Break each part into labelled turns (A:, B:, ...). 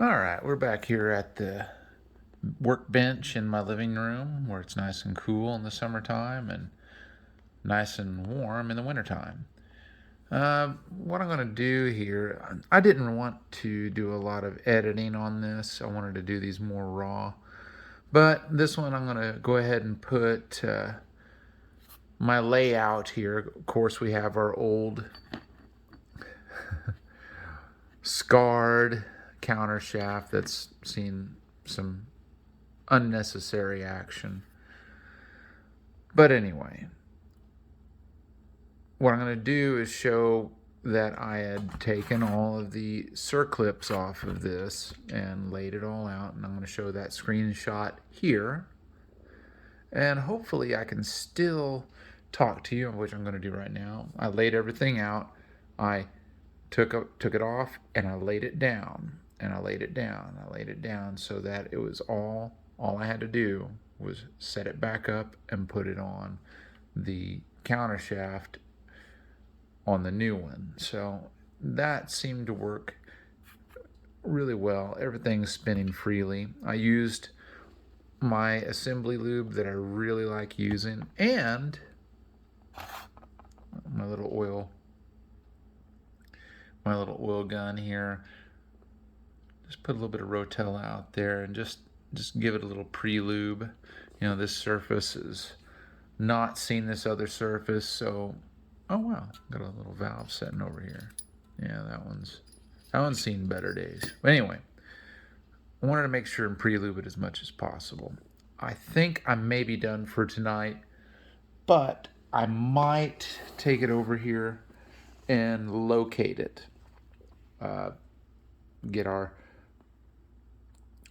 A: All right, we're back here at the workbench in my living room where it's nice and cool in the summertime and nice and warm in the wintertime. What I'm going to do here, I didn't want to do a lot of editing on this. I wanted to do these more raw. But this one I'm going to go ahead and put my layout here. Of course, we have our old scarred countershaft that's seen some unnecessary action. But anyway, what I'm going to do is show that I had taken all of the circlips off of this and laid it all out, and I'm going to show that screenshot here. And hopefully I can still talk to you, which I'm going to do right now. I laid everything out. I took it off and I laid it down, and I laid it down. I laid it down so that it was all I had to do was set it back up and put it on the countershaft on the new one. So that seemed to work really well. Everything's spinning freely. I used my assembly lube that I really like using, and my little oil gun here. Just put a little bit of Rotel out there and just give it a little pre-lube. You know, this surface is not seen this other surface, so oh wow, got a little valve setting over here. Yeah, that one's seen better days. But anyway, I wanted to make sure and pre-lube it as much as possible. I think I may be done for tonight, but I might take it over here and locate it. Get our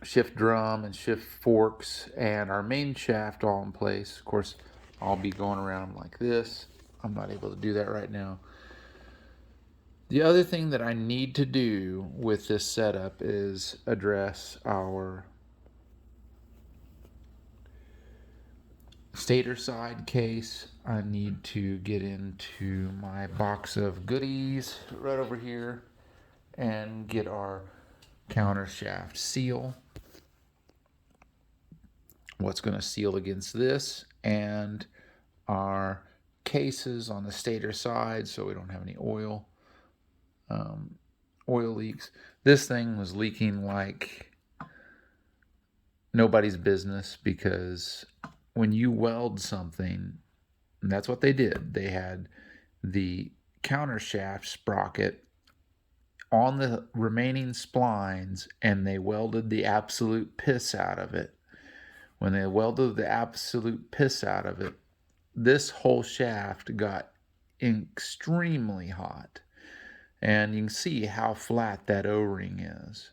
A: shift drum and shift forks and our main shaft all in place. Of course, I'll be going around like this. I'm not able to do that right now. The other thing that I need to do with this setup is address our stator side case. I need to get into my box of goodies right over here and get our countershaft seal. What's going to seal against this, and our cases on the stator side so we don't have any oil leaks. This thing was leaking like nobody's business, because when you weld something, and that's what they did, they had the countershaft sprocket on the remaining splines and they welded the absolute piss out of it. When they welded the absolute piss out of it, this whole shaft got extremely hot. And you can see how flat that O-ring is.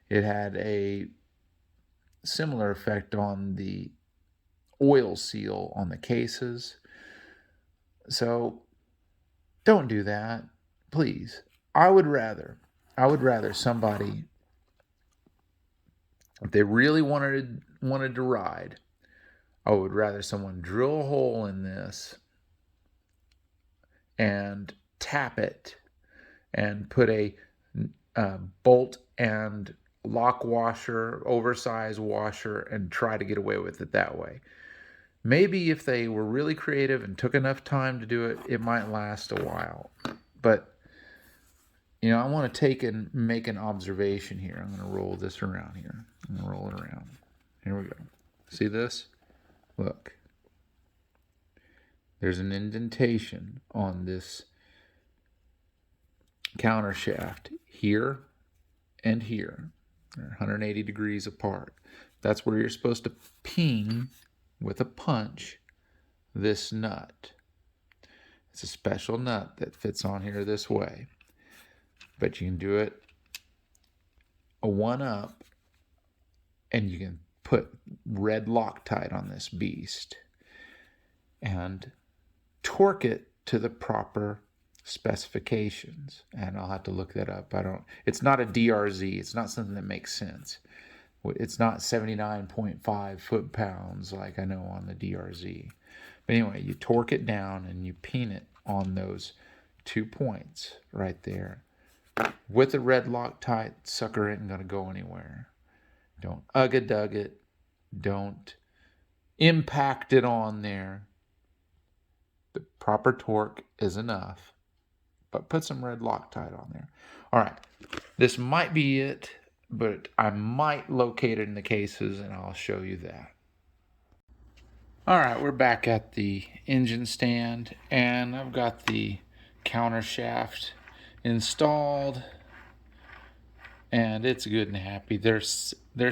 A: It had a similar effect on the oil seal on the cases. So don't do that, please. I would rather somebody, if they really wanted to ride, I would rather someone drill a hole in this and tap it and put a bolt and lock washer, oversized washer, and try to get away with it that way. Maybe if they were really creative and took enough time to do it, it might last a while. But, you know, I want to take and make an observation here. I'm going to roll this around here. I'm going to roll it around. Here we go. See this? Look. There's an indentation on this countershaft here and here. They're 180 degrees apart. That's where you're supposed to ping with a punch this nut. It's a special nut that fits on here this way. But you can do it a 1-up, and you can put red Loctite on this beast and torque it to the proper specifications. And I'll have to look that up. It's not a DRZ. It's not something that makes sense. It's not 79.5 foot-pounds like I know on the DRZ. But anyway, you torque it down and you pin it on those 2 points right there. with a red Loctite, sucker isn't going to go anywhere. Don't ugga-dug it. Don't impact it on there. The proper torque is enough, but put some red Loctite on there. All right, this might be it, but I might locate it in the cases, and I'll show you that. All right, we're back at the engine stand, and I've got the countershaft installed, and it's good and happy. They're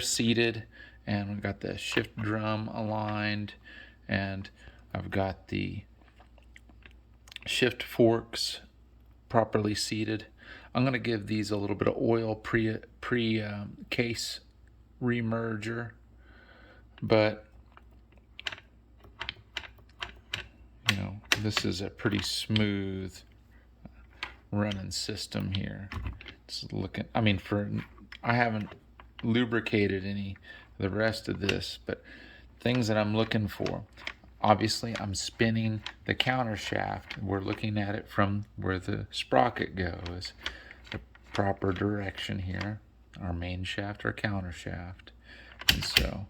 A: seated, and we've got the shift drum aligned, and I've got the shift forks properly seated. I'm going to give these a little bit of oil pre-case remerger, but you know, this is a pretty smooth running system here. It's looking, I mean, I haven't lubricated any of the rest of this, but things that I'm looking for. Obviously, I'm spinning the countershaft. We're looking at it from where the sprocket goes, the proper direction here, our main shaft, our countershaft. And so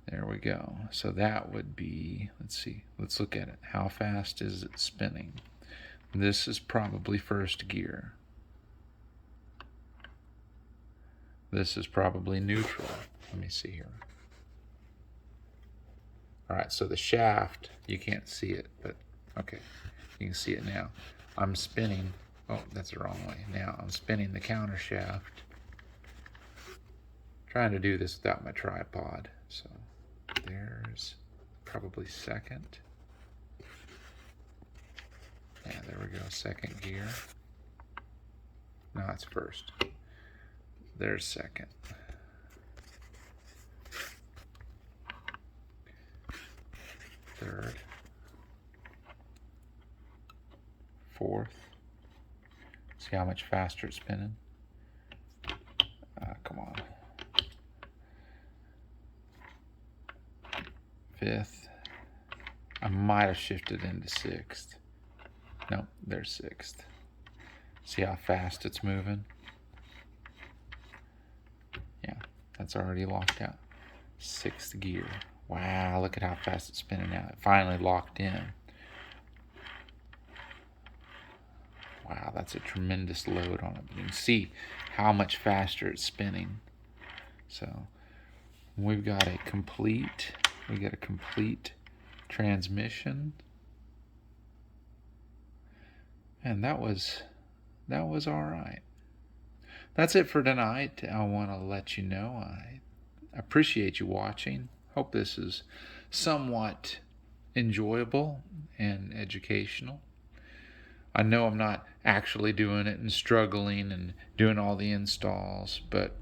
A: there we go. So that would be, let's see, let's look at it. How fast is it spinning? This is probably first gear. This is probably neutral. Let me see here. All right, so the shaft, you can't see it, but okay, you can see it now. I'm spinning, oh, that's the wrong way. Now I'm spinning the countershaft. Trying to do this without my tripod. So there's probably second. Yeah, there we go, second gear. No, it's first. There's second. Third. Fourth. See how much faster it's spinning? Come on. Fifth. I might have shifted into sixth. No, there's sixth. See how fast it's moving? Yeah, that's already locked out. Sixth gear. Wow, look at how fast it's spinning now. It finally locked in. Wow, that's a tremendous load on it. You can see how much faster it's spinning. So we've got a complete transmission. And that was all right. That's it for tonight. I want to let you know I appreciate you watching. Hope this is somewhat enjoyable and educational. I know I'm not actually doing it and struggling and doing all the installs, but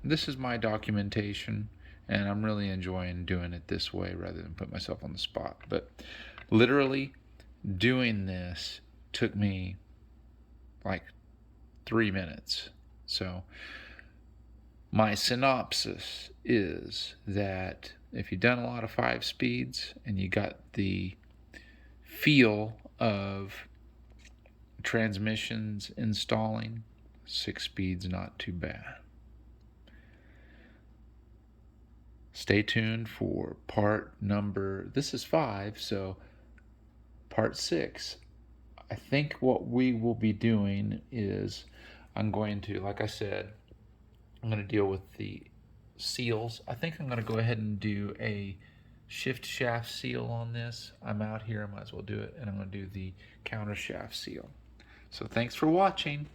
A: this is my documentation, and I'm really enjoying doing it this way rather than put myself on the spot. But literally doing this took me like 3 minutes. So my synopsis is that if you've done a lot of 5 speeds and you got the feel of transmissions installing, 6 speeds not too bad. Stay tuned for part number, this is 5, so part 6. I think what we will be doing is I'm going to, like I said, I'm going to deal with the seals. I think I'm going to go ahead and do a shift shaft seal on this. I'm out here, I might as well do it, and I'm going to do the counter shaft seal. So thanks for watching.